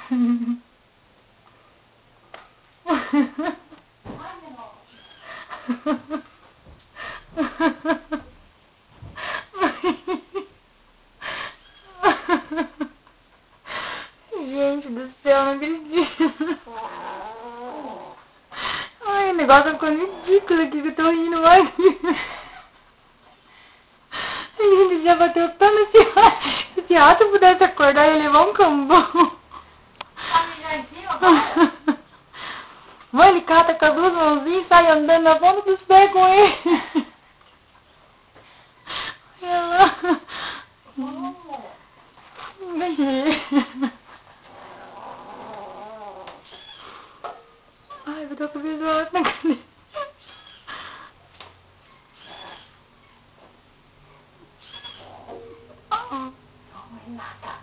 Gente do céu, não acredito. Ai, o negócio tá ficando ridículo aqui, que eu tô rindo mais. Ele já bateu tanto se a Ata pudesse acordar e levar um cambão. Mãe, ele cata com as duas mãozinhas e sai andando na ponta dos pés com ele. Ela... Ai, vou dar pra ver na cadeira. Oh, Renata.